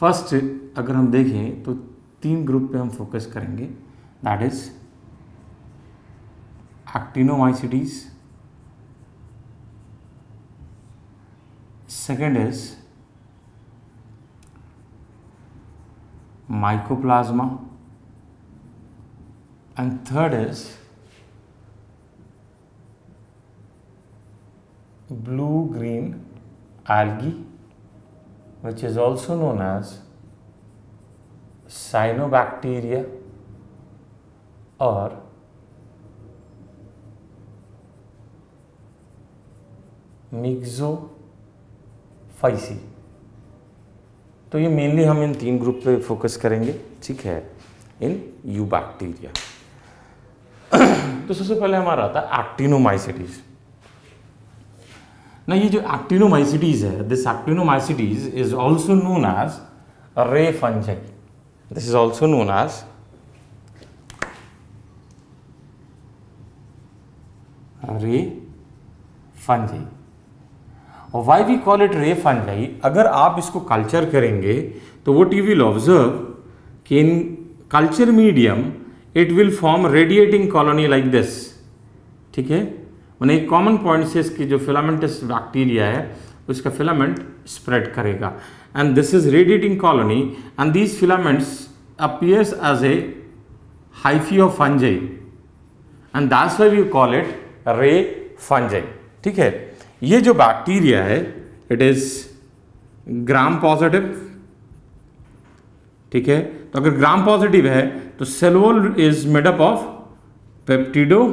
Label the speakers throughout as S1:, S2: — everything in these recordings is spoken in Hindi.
S1: फर्स्ट अगर हम देखें तो 3 ग्रुप पे हम फोकस करेंगे, that is actinomycetes, second is mycoplasma, and third is blue green algae, which is also known as cyanobacteria or myxophyceae। तो ये मेनली हम इन 3 ग्रुप पे फोकस करेंगे, ठीक है, इन यू बैक्टीरिया। तो सबसे पहले हमारा आता है एक्टिनोमाइसीटीज। ना ये जो एक्टिनोमाइसीटीज है, this actinomycetes is also known as ray fungi. This is also known as ray fungi. और why we call it ray fungi, अगर आप इसको कल्चर करेंगे तो व्हाट यू विल ऑब्जर्व कि in culture medium it will form radiating colony like this, ठीक है। मैंने एक कॉमन पॉइंट से इसकी जो फिलामेंटस बैक्टीरिया है उसका फिलामेंट स्प्रेड करेगा, and this is radiating colony, and these filaments appears as a hyphae of fungi, and that's why we call it ray fungi, ठीक है। ये जो बैक्टीरिया है इट इज ग्राम पॉजिटिव, ठीक है। तो अगर ग्राम पॉजिटिव है तो cell wall is made up of पेप्टिडो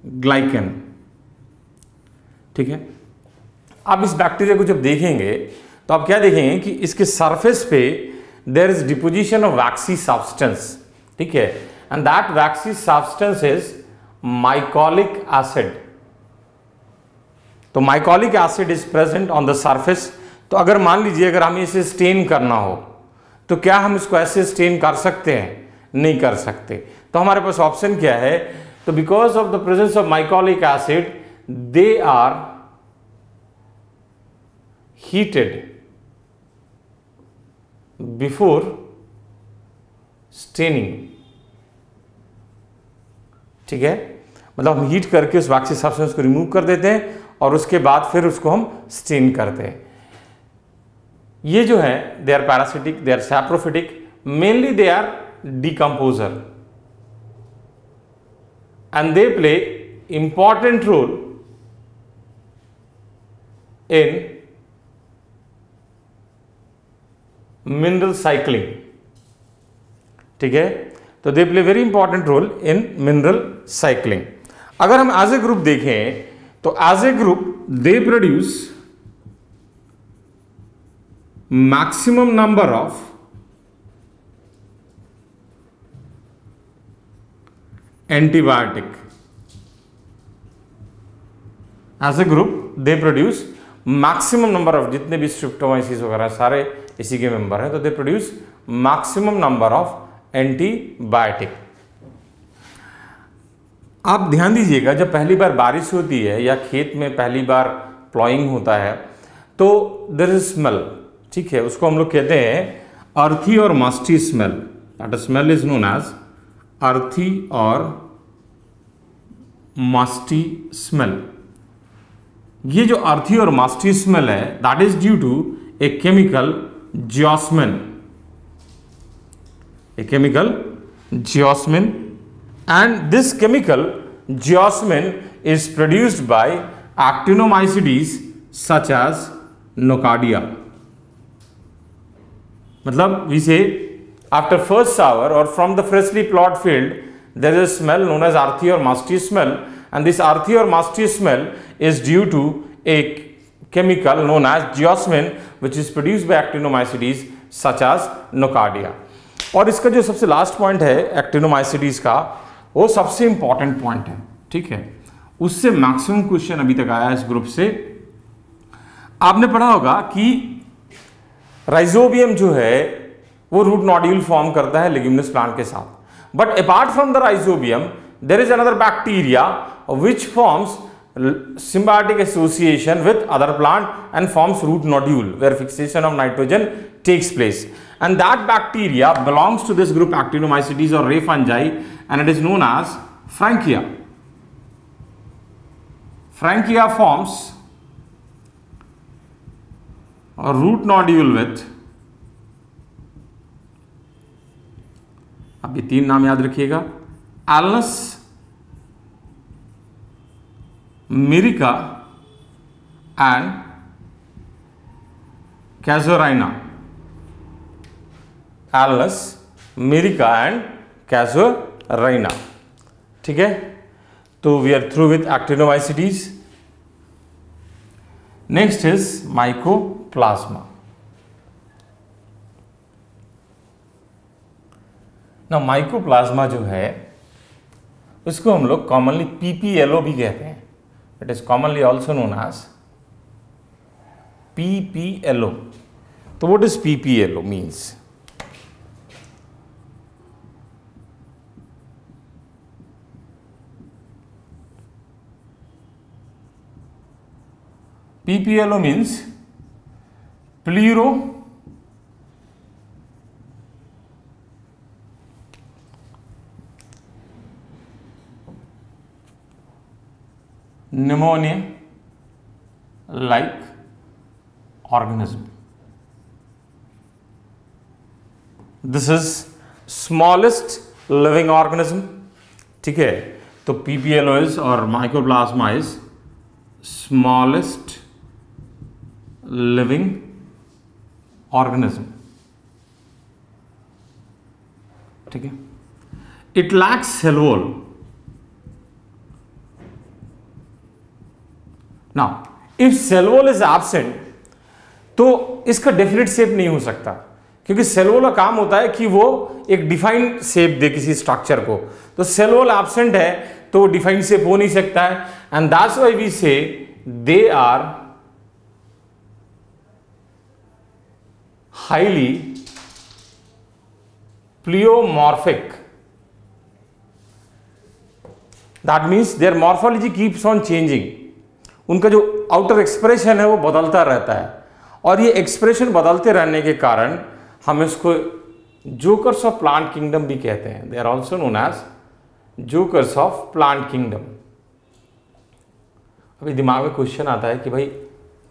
S1: glycan, ठीक है। आप इस बैक्टीरिया को जब देखेंगे तो आप क्या देखेंगे कि इसके सरफेस पे there is deposition of waxy substance, ठीक है, and that waxy substance is mycolic acid. तो mycolic acid is present on the surface. तो अगर मान लीजिए अगर हमें इसे स्टेन करना हो तो क्या हम इसको ऐसे स्टेन कर सकते हैं? नहीं कर सकते। तो हमारे पास ऑप्शन क्या है? तो because of the presence of mycolic acid they are heated before staining, ठीक है। मतलब हम हीट करके उस वैक्सी सब्सटेंस को रिमूव कर देते हैं और उसके बाद फिर उसको हम स्टेन करते हैं। ये जो है they are parasitic, they are saprophytic, mainly they are decomposer and they play important role in mineral cycling, ठीक है। तो they play very important role in mineral cycling। अगर हम एज ए ग्रुप देखें तो as a group they produce maximum number of antibiotic. As a group they produce maximum number of, जितने भी स्ट्रिप्टोमाइसिस वगैरह सारे इसी के मेंबर हैं, तो दे produce maximum number of antibiotic. आप ध्यान दीजिएगा जब पहली बार बारिश होती है या खेत में पहली बार प्लॉइंग होता है तो देयर इज स्मेल, ठीक है, उसको हम लोग कहते हैं अर्थी और musty smell. That smell is known as earthy और मस्टी स्मेल। ये जो अर्थी और मस्टी स्मेल है that is due to a chemical geosmin, a chemical geosmin, and this chemical geosmin is produced by actinomycetes such as Nocardia. मतलब we say after first shower or from the freshly plowed field there is a smell known as earthy or musty smell, and this earthy or musty smell is due to a chemical known as geosmin which is produced by actinomycetes such as nocardia। और इसका जो सबसे लास्ट पॉइंट है एक्टिनोमाइसीटीज का वो सबसे इंपॉर्टेंट पॉइंट है, ठीक है, उससे मैक्सिमम क्वेश्चन अभी तक आया इस ग्रुप से। आपने पढ़ा होगा कि राइजोबियम जो है वो रूट नोड्यूल फॉर्म करता है लेग्यूमिनस प्लांट के साथ, but apart from the rhizobium there is another bacteria which forms symbiotic association with other plant and forms root nodule where fixation of nitrogen takes place, and that bacteria belongs to this group Actinomycetes or ray fungi, and it is known as Frankia. Frankia forms a root nodule with, अब ये 3 नाम याद रखिएगा, Alnus, Myrica and Casuarina. Alnus, Myrica and Casuarina. ठीक है, तो we are through with Actinomycetes. Next is Mycoplasma. Now Mycoplasma जो है उसको हम लोग कॉमनली PPLO भी कहते हैं. It is commonly also known as PPLO. So what does PPLO means? PPLO means pleuro pneumonia like organism. This is smallest living organism. ठीक है, तो PPLO is और Mycoplasma is smallest living organism. ठीक है, it lacks cell wall. Now, if cell wall is absent, तो इसका डेफिनेट शेप नहीं हो सकता, क्योंकि सेल वॉल का काम होता है कि वो एक डिफाइंड शेप दे किसी स्ट्रक्चर को. तो सेल वॉल एब्सेंट है तो वो डिफाइंड शेप हो नहीं सकता है, and that's why we say they are highly pleomorphic. That means their morphology keeps on changing. उनका जो आउटर एक्सप्रेशन है वो बदलता रहता है, और ये एक्सप्रेशन बदलते रहने के कारण हम इसको जोकर्स ऑफ प्लांट किंगडम भी कहते हैं. They are also known as jokers of plant kingdom. अभी दिमाग में क्वेश्चन आता है कि भाई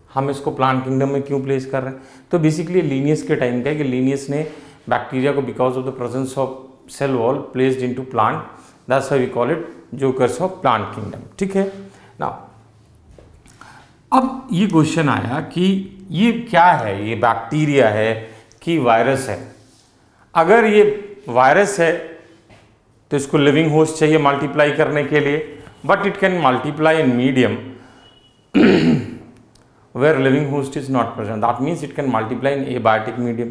S1: हम इसको प्लांट किंगडम में क्यों प्लेस कर रहे हैं. तो बेसिकली लीनियस के टाइम का है कि लीनियस ने बैक्टीरिया को because of the presence of cell wall placed into plant, that's why we call it jokers of plant kingdom. ठीक है. नाउ अब ये क्वेश्चन आया कि ये क्या है, ये बैक्टीरिया है कि वायरस है. अगर ये वायरस है तो इसको लिविंग होस्ट चाहिए मल्टीप्लाई करने के लिए, but it can multiply in medium where living host is not present. That means it can multiply in abiotic medium.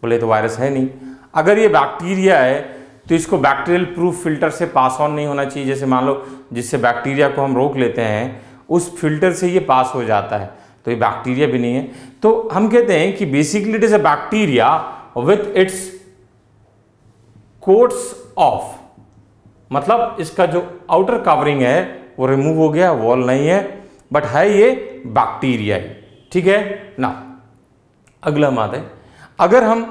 S1: बोले तो वायरस है नहीं. अगर ये बैक्टीरिया है तो इसको बैक्टीरियल प्रूफ फिल्टर से पास ऑन नहीं होना चाहिए. जैसे मान लो जिससे बैक्टीरिया को हम रोक लेते हैं उस फिल्टर से ये पास हो जाता है, तो ये बैक्टीरिया भी नहीं है. तो हम कहते हैं कि basically it is a bacteria with its quotes of, मतलब इसका जो आउटर कवरिंग है वो रिमूव हो गया, वॉल नहीं है, बट है ये बैक्टीरिया ही. ठीक है ना. अगला हम आते हैं, अगर हम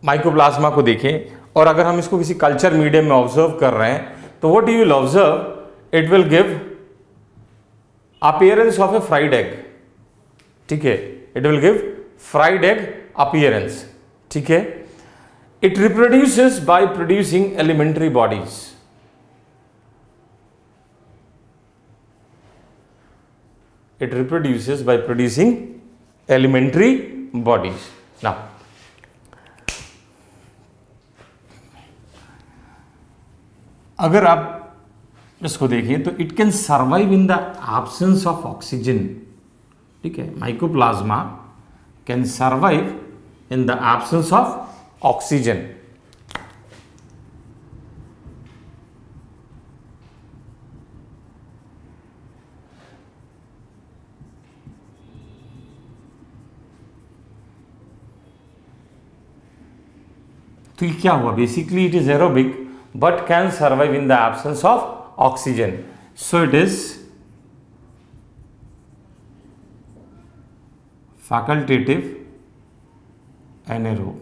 S1: माइकोप्लाज्मा को देखें और अगर हम इसको किसी कल्चर मीडियम में ऑब्जर्व कर रहे हैं तो what you will observe, it will give appearance of a fried egg. ठीक है, it will give fried egg appearance. ठीक है. It reproduces by producing elementary bodies. It reproduces by producing elementary bodies. Now, अगर आप इसको देखिए तो it can survive in the absence of oxygen. ठीक है, mycoplasma can survive in the absence of oxygen. तो ये क्या हुआ, basically it is aerobic but can survive in the absence of oxygen. So it is facultative anaerobe,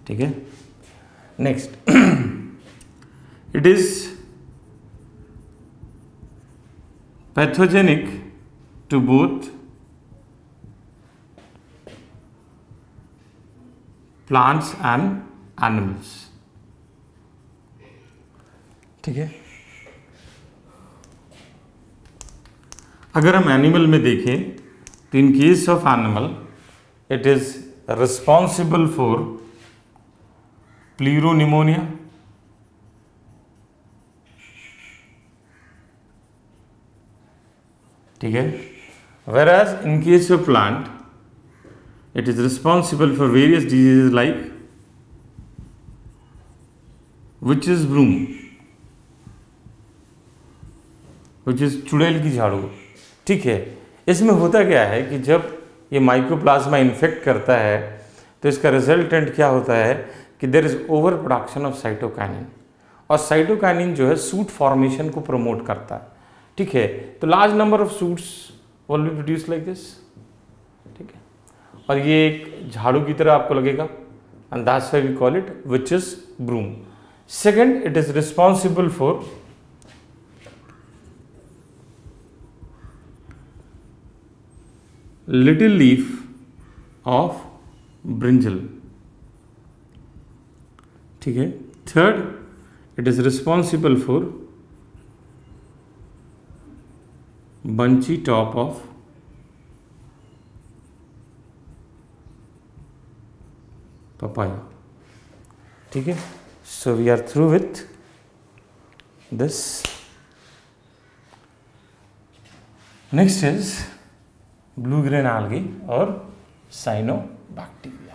S1: ठीक है। Next, it is pathogenic to both plants and animals, ठीक है। अगर हम एनिमल में देखें तो in case of animal it is responsible for प्लीरोनिमोनिया, ठीक है। Whereas in case of plant it is responsible for various diseases like witch's broom, which is चुड़ैल की झाड़ू, ठीक है। इसमें होता क्या है कि जब ये माइक्रोप्लाज्मा इन्फेक्ट करता है तो इसका रिजल्टेंट क्या होता है कि there is over production of cytokinin, और साइटोकाइनिन जो है सूट फॉर्मेशन को प्रमोट करता है, ठीक है। तो large number of suits will be produce like this, ठीक है। और ये एक झाड़ू की तरह आपको लगेगा, and that's why we call it witches broom. Second, it is responsible for little leaf of brinjal, ठीक है। Third, it is responsible for bunchy top of papaya, ठीक है। So we are through with this. Next is blue green algae और साइनोबैक्टीरिया।